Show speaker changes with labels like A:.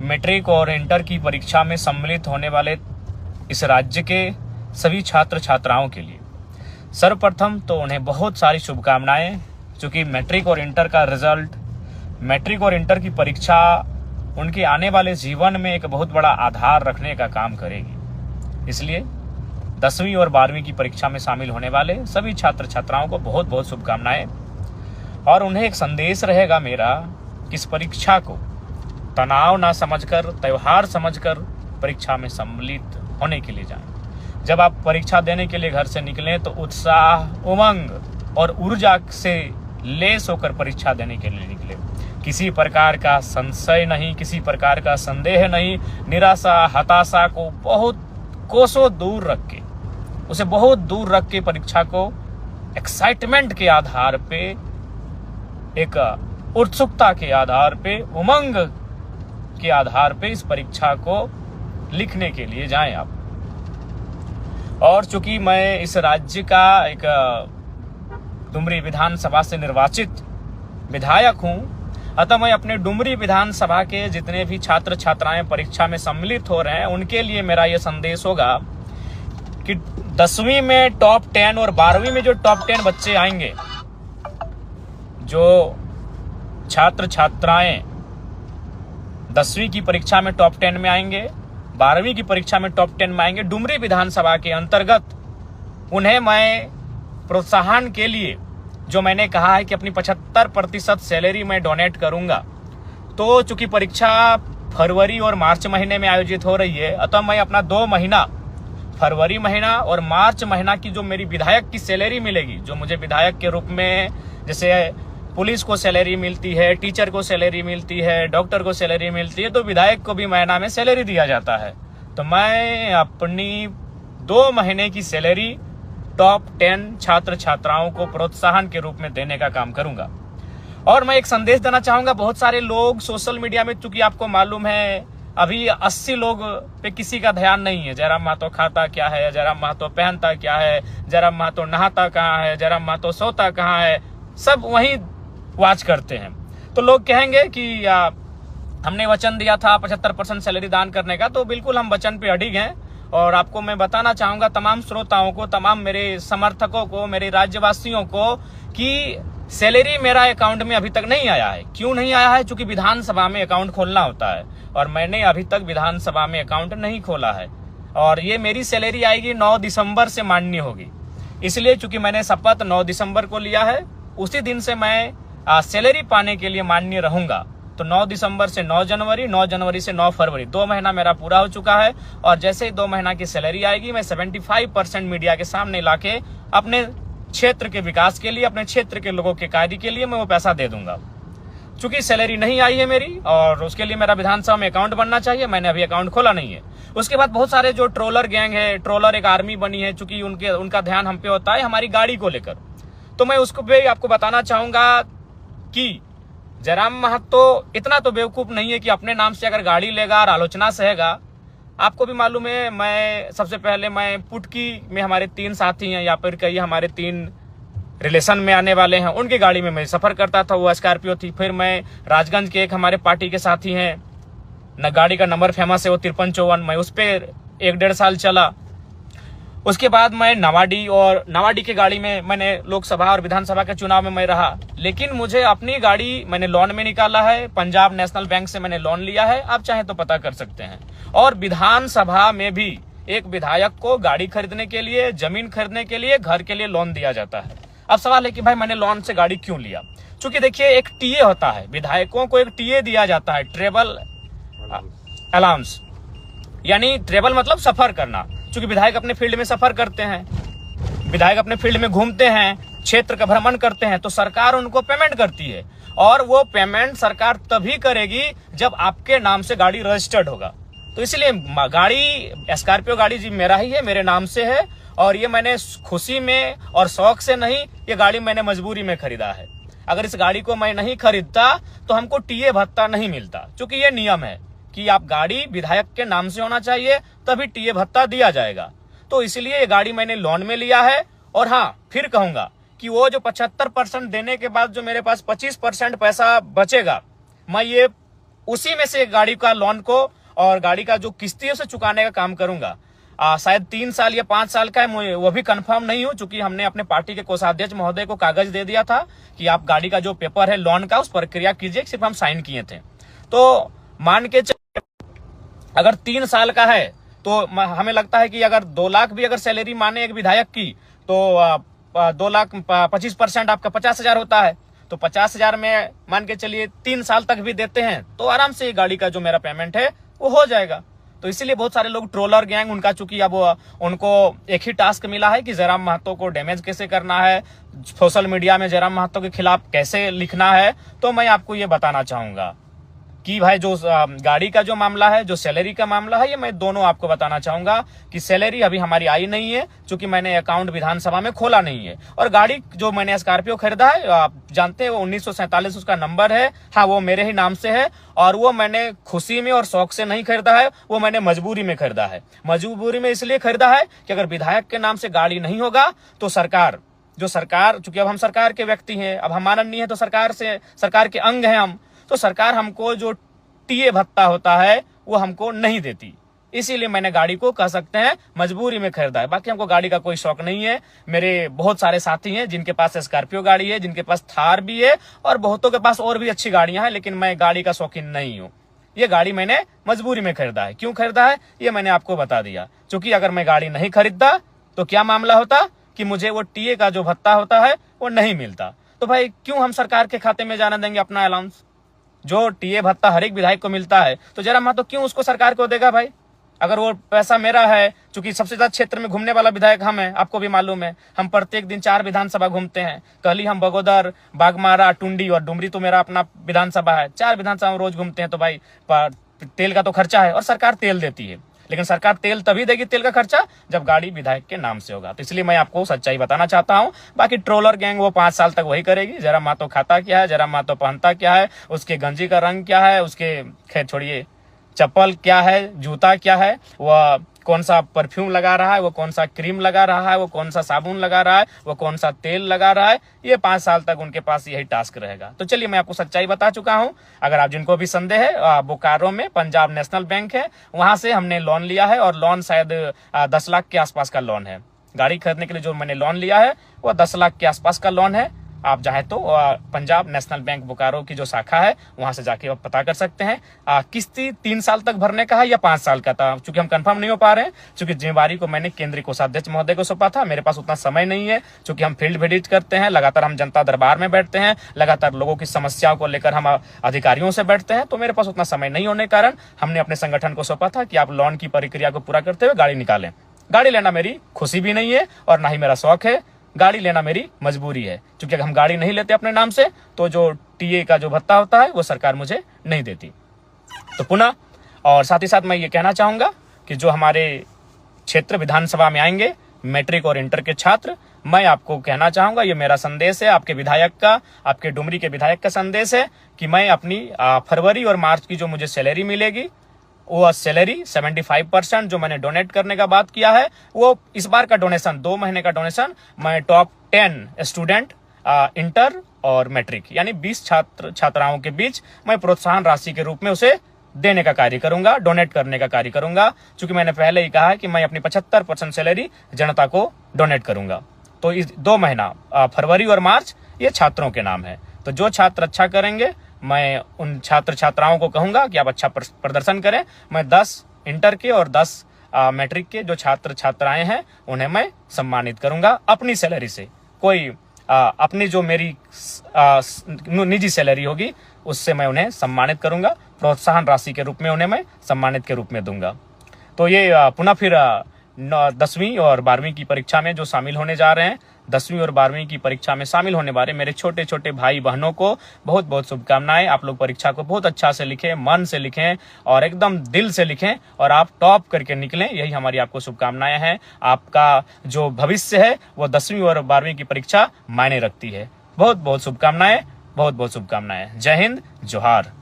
A: Matric और inter की परीक्षा में सम्मिलित होने वाले इस राज्य के सभी छात्र छात्राओं के लिए सर्वप्रथम तो उन्हें बहुत सारी शुभकामनाएं, क्योंकि मैट्रिक और इंटर का रिजल्ट, मैट्रिक और इंटर की परीक्षा उनके आने वाले जीवन में एक बहुत बड़ा आधार रखने का काम करेगी। इसलिए 10वीं और 12वीं की परीक्षा में शामिल होने वाले सभी छात्र छात्राओं को बहुत बहुत शुभकामनाएं। और उन्हें एक संदेश रहेगा मेरा कि इस परीक्षा को तनाव ना समझकर, त्यौहार समझकर परीक्षा में सम्मिलित होने के लिए जाएं। जब आप परीक्षा देने के लिए घर से निकलें तो उत्साह, उमंग और ऊर्जा से लेस होकर परीक्षा देने के लिए निकले। किसी प्रकार का संशय नहीं, किसी प्रकार का संदेह नहीं, निराशा, हताशा को बहुत कोसों दूर रख के, उसे बहुत दूर रख के परीक्षा को एक्साइटमेंट के आधार पे, एक उत्सुकता के आधार पे, उमंग के आधार पे इस परीक्षा को लिखने के लिए जाएं आप। और चूंकि मैं इस राज्य का एक डुमरी विधानसभा से निर्वाचित विधायक हूं, अतः मैं अपने डुमरी विधानसभा के जितने भी छात्र छात्राएं परीक्षा में सम्मिलित हो रहे हैं उनके लिए मेरा यह संदेश होगा कि 10वीं में टॉप 10 और 12वीं में जो टॉप 10 बच्चे आएंगे, जो छात्र छात्राएं 10वीं की परीक्षा में टॉप 10 में आएंगे, 12वीं की परीक्षा में टॉप 10 में आएंगे, डुमरी विधानसभा के अंतर्गत उन्हें मैं प्रोत्साहन के लिए, जो मैंने कहा है कि अपनी 75% सैलरी मैं डोनेट करूंगा, तो चूंकि परीक्षा फरवरी और मार्च महीने में आयोजित हो रही है, अतः मैं अपना 2 महीना, फरवरी महीना और मार्च महीना की जो मेरी विधायक की सैलरी मिलेगी, जो मुझे विधायक के रूप में, जैसे पुलिस को सैलरी मिलती है, टीचर को सैलरी मिलती है, डॉक्टर को सैलरी मिलती है, तो विधायक को भी महीना में सैलरी दिया जाता है। तो मैं अपनी 2 महीने की सैलरी टॉप 10 छात्र छात्राओं को प्रोत्साहन के रूप में देने का काम करूंगा। और मैं एक संदेश देना चाहूंगा, बहुत सारे लोग सोशल मीडिया में, चूंकि आपको मालूम है अभी 80 लोग पे किसी का ध्यान नहीं है। जयराम महतो खाता क्या है, जयराम महतो पहनता क्या है, जयराम महतो नहाता कहाँ है, जयराम महतो सोता कहाँ है, सब वहीं वॉच करते हैं। तो लोग कहेंगे कि हमने वचन दिया था 75% सैलरी दान करने का, तो बिल्कुल हम वचन पे अडिग हैं। और आपको मैं बताना चाहूंगा, तमाम श्रोताओं को, तमाम मेरे समर्थकों को, मेरे राज्यवासियों को, कि सैलरी मेरा अकाउंट में अभी तक नहीं आया है। क्यों नहीं आया है? क्योंकि विधानसभा में अकाउंट खोलना होता है और मैंने अभी तक विधानसभा में अकाउंट नहीं खोला है। और ये मेरी सैलरी आएगी 9 दिसंबर से मान्य होगी। इसलिए चूंकि मैंने शपथ 9 दिसंबर को लिया है, उसी दिन से मैं सैलरी पाने के लिए मान्य रहूंगा। तो 9 दिसंबर से 9 जनवरी, 9 जनवरी से 9 फरवरी, 2 महीना मेरा पूरा हो चुका है। और जैसे ही 2 महीना की सैलरी आएगी, मैं 75% मीडिया के सामने लाके अपने क्षेत्र के विकास के लिए, अपने क्षेत्र के लोगों के कार्य के लिए मैं वो पैसा दे दूंगा। चूंकि सैलरी नहीं आई है मेरी, और उसके लिए मेरा विधानसभा में अकाउंट बनना चाहिए, मैंने अभी अकाउंट खोला नहीं है। उसके बाद बहुत सारे जो ट्रोलर गैंग है, ट्रोलर एक आर्मी बनी है, चूंकि उनका ध्यान हम पे होता है हमारी गाड़ी को लेकर। तो मैं उसको भी आपको बताना चाहूंगा कि जयराम महतो इतना तो बेवकूफ नहीं है कि अपने नाम से अगर गाड़ी लेगा और आलोचना सहेगा। आपको भी मालूम है, मैं सबसे पहले मैं पुटकी में हमारे 3 साथी हैं, या फिर कहिए हमारे 3 रिलेशन में आने वाले हैं, उनकी गाड़ी में मैं सफर करता था, वो स्कॉर्पियो थी। फिर मैं राजगंज के एक हमारे पार्टी के साथी हैं, न गाड़ी का नंबर फेमस है, वो 5354, मैं उस पर 1-1.5 साल चला। उसके बाद मैं नवाडी की गाड़ी में मैंने लोकसभा और विधानसभा के चुनाव में मैं रहा। लेकिन मुझे अपनी गाड़ी मैंने लोन में निकाला है, पंजाब नेशनल बैंक से मैंने लोन लिया है, आप चाहे तो पता कर सकते हैं। और विधानसभा में भी एक विधायक को गाड़ी खरीदने के लिए, जमीन खरीदने के लिए, घर के लिए लोन दिया जाता है। अब सवाल है कि भाई मैंने लोन से गाड़ी क्यों लिया? चूंकि देखिए, एक टीए होता है, विधायकों को एक टीए दिया जाता है, ट्रेवल अलाउंस, यानी ट्रेवल मतलब सफर करना। चूंकि विधायक अपने फील्ड में सफर करते हैं, विधायक अपने फील्ड में घूमते हैं, क्षेत्र का भ्रमण करते हैं, तो सरकार उनको पेमेंट करती है। और वो पेमेंट सरकार तभी करेगी जब आपके नाम से गाड़ी रजिस्टर्ड होगा। तो इसलिए गाड़ी, स्कॉर्पियो गाड़ी जी मेरा ही है, मेरे नाम से है। और ये मैंने खुशी में और शौक से नहीं, ये गाड़ी मैंने मजबूरी में खरीदा है। अगर इस गाड़ी को मैं नहीं खरीदता तो हमको टीए भत्ता नहीं मिलता। चूंकि ये नियम है कि आप गाड़ी विधायक के नाम से होना चाहिए, तभी टीए भत्ता दिया जाएगा। तो इसलिए ये गाड़ी मैंने लोन में लिया है। और हाँ, फिर कहूंगा कि वो जो 75% देने के बाद जो मेरे पास 25% पैसा बचेगा, मैं ये उसी में से गाड़ी का लोन को और गाड़ी का जो किस्तियों से चुकाने का काम करूंगा। शायद 3 साल या 5 साल का है, वो भी कंफर्म नहीं हूं, चूंकि हमने अपने पार्टी के कोषाध्यक्ष महोदय को कागज दे दिया था कि आप गाड़ी का जो पेपर है लोन का उस प्रक्रिया कीजिए, सिर्फ हम साइन किए थे। तो मान के अगर 3 साल का है तो हमें लगता है कि अगर 2 लाख भी अगर सैलरी माने एक विधायक की तो 2 लाख 25% आपका 50,000 होता है। तो 50,000 में मान के चलिए 3 साल तक भी देते हैं तो आराम से गाड़ी का जो मेरा पेमेंट है वो हो जाएगा। तो इसीलिए बहुत सारे लोग ट्रोलर गैंग, उनका चूंकि अब उनको एक ही टास्क मिला है कि जयराम महतो को डैमेज कैसे करना है, सोशल मीडिया में जयराम महतो के खिलाफ कैसे लिखना है। तो मैं आपको ये बताना चाहूंगा कि भाई जो गाड़ी का जो मामला है, जो सैलरी का मामला है, ये मैं दोनों आपको बताना चाहूंगा कि सैलरी अभी हमारी आई नहीं है, क्योंकि मैंने अकाउंट विधानसभा में खोला नहीं है। और गाड़ी जो मैंने स्कॉर्पियो खरीदा है, आप जानते हैं वो 1947 उसका नंबर है। हाँ, वो मेरे ही नाम से है और वो मैंने खुशी में और शौक से नहीं खरीदा है, वो मैंने मजबूरी में खरीदा है। मजबूरी में इसलिए खरीदा है कि अगर विधायक के नाम से गाड़ी नहीं होगा तो सरकार, चूंकि अब हम सरकार के व्यक्ति हैं, अब हम माननीय है तो सरकार के अंग हैं हम, तो सरकार हमको जो टीए भत्ता होता है वो हमको नहीं देती। इसीलिए मैंने गाड़ी को कह सकते हैं मजबूरी में खरीदा है। बाकी हमको गाड़ी का कोई शौक नहीं है। मेरे बहुत सारे साथी हैं जिनके पास स्कॉर्पियो गाड़ी है, जिनके पास थार भी है और बहुतों के पास और भी अच्छी गाड़ियां हैं, लेकिन मैं गाड़ी का शौकीन नहीं हूं। ये गाड़ी मैंने मजबूरी में खरीदा है। क्यों खरीदा है ये मैंने आपको बता दिया। क्योंकि अगर मैं गाड़ी नहीं खरीदता तो क्या मामला होता कि मुझे वो टीए का जो भत्ता होता है वो नहीं मिलता। तो भाई क्यों हम सरकार के खाते में जाने देंगे अपना अलाउंस? जो टीए भत्ता हर एक विधायक को मिलता है तो जयराम महतो क्यों उसको सरकार को देगा भाई? अगर वो पैसा मेरा है, क्योंकि सबसे ज्यादा क्षेत्र में घूमने वाला विधायक हम हैं, आपको भी मालूम है। हम प्रत्येक दिन 4 विधानसभा घूमते हैं। कहली, हम बगोदर, बागमारा, टुंडी और डुमरी तो मेरा अपना विधानसभा है। 4 विधानसभा में रोज घूमते हैं। तो भाई तेल का तो खर्चा है और सरकार तेल देती है, लेकिन सरकार तेल तभी देगी, तेल का खर्चा, जब गाड़ी विधायक के नाम से होगा। तो इसलिए मैं आपको सच्चाई बताना चाहता हूं। बाकी ट्रोलर गैंग वो 5 साल तक वही करेगी। जयराम महतो खाता क्या है, जयराम महतो पहनता क्या है, उसके गंजी का रंग क्या है, उसके खैर छोड़िए चप्पल क्या है, जूता क्या है, वह कौन सा परफ्यूम लगा रहा है, वो कौन सा क्रीम लगा रहा है, वो कौन सा साबुन लगा रहा है, वो कौन सा तेल लगा रहा है, ये 5 साल तक उनके पास यही टास्क रहेगा। तो चलिए मैं आपको सच्चाई बता चुका हूं। अगर आप जिनको भी संदेह है, बोकारो में पंजाब नेशनल बैंक है, वहां से हमने लोन लिया है और लोन शायद 10 लाख के आसपास का लोन है। गाड़ी खरीदने के लिए जो मैंने लोन लिया है वो 10 लाख के आसपास का लोन है। आप चाहे तो पंजाब नेशनल बैंक बोकारो की जो शाखा है वहां से जाके आप पता कर सकते हैं। किस्ती 3 साल तक भरने का है या 5 साल का था, चूंकि हम कंफर्म नहीं हो पा रहे हैं, क्योंकि जिम्मेवारी को मैंने केंद्रीय कोषाध्यक्ष महोदय को सौंपा था। मेरे पास उतना समय नहीं है, क्योंकि हम फील्ड विजिट करते हैं, लगातार हम जनता दरबार में बैठते हैं, लगातार लोगों की समस्याओं को लेकर हम अधिकारियों से बैठते हैं। तो मेरे पास उतना समय नहीं होने के कारण हमने अपने संगठन को सौंपा था कि आप लोन की प्रक्रिया को पूरा करते हुए गाड़ी निकालें। गाड़ी लेना मेरी खुशी भी नहीं है और ना ही मेरा शौक है, गाड़ी लेना मेरी मजबूरी है। क्योंकि अगर हम गाड़ी नहीं लेते अपने नाम से तो जो टीए का जो भत्ता होता है वो सरकार मुझे नहीं देती। तो पुनः और साथ ही साथ मैं ये कहना चाहूंगा कि जो हमारे क्षेत्र विधानसभा में आएंगे मैट्रिक और इंटर के छात्र, मैं आपको कहना चाहूंगा, ये मेरा संदेश है आपके विधायक का, आपके डुमरी के विधायक का संदेश है कि मैं अपनी फरवरी और मार्च की जो मुझे सैलरी मिलेगी वो सैलरी 75% जो मैंने डोनेट करने का बात किया है, वो इस बार का डोनेशन 2 महीने का डोनेशन मैं टॉप 10 स्टूडेंट इंटर और मैट्रिक यानी 20 छात्राओं के बीच मैं प्रोत्साहन राशि के रूप में उसे देने का कार्य करूंगा, डोनेट करने का कार्य करूंगा। क्योंकि मैंने पहले ही कहा है कि मैं अपनी 75% सैलरी जनता को डोनेट करूंगा। तो इस 2 महीना फरवरी और मार्च ये छात्रों के नाम है। तो जो छात्र अच्छा करेंगे मैं उन छात्र छात्राओं को कहूंगा कि आप अच्छा प्रदर्शन करें। मैं 10 इंटर के और 10 मैट्रिक के जो छात्र छात्राएं हैं उन्हें मैं सम्मानित करूंगा अपनी सैलरी से। कोई अपनी जो मेरी निजी सैलरी होगी उससे मैं उन्हें सम्मानित करूंगा, प्रोत्साहन राशि के रूप में उन्हें मैं सम्मानित के रूप में दूंगा। तो ये पुनः फिर 10वीं और 12वीं की परीक्षा में जो शामिल होने जा रहे हैं, 10वीं और 12वीं की परीक्षा में शामिल होने वाले मेरे छोटे छोटे भाई बहनों को बहुत बहुत शुभकामनाएं। आप लोग परीक्षा को बहुत अच्छा से लिखें, मन से लिखें और एकदम दिल से लिखें और आप टॉप करके निकलें, यही हमारी आपको शुभकामनाएं हैं। आपका जो भविष्य है वो 10वीं और 12वीं की परीक्षा मायने रखती है। बहुत बहुत शुभकामनाएं, बहुत बहुत शुभकामनाएं। जय हिंद, जोहार।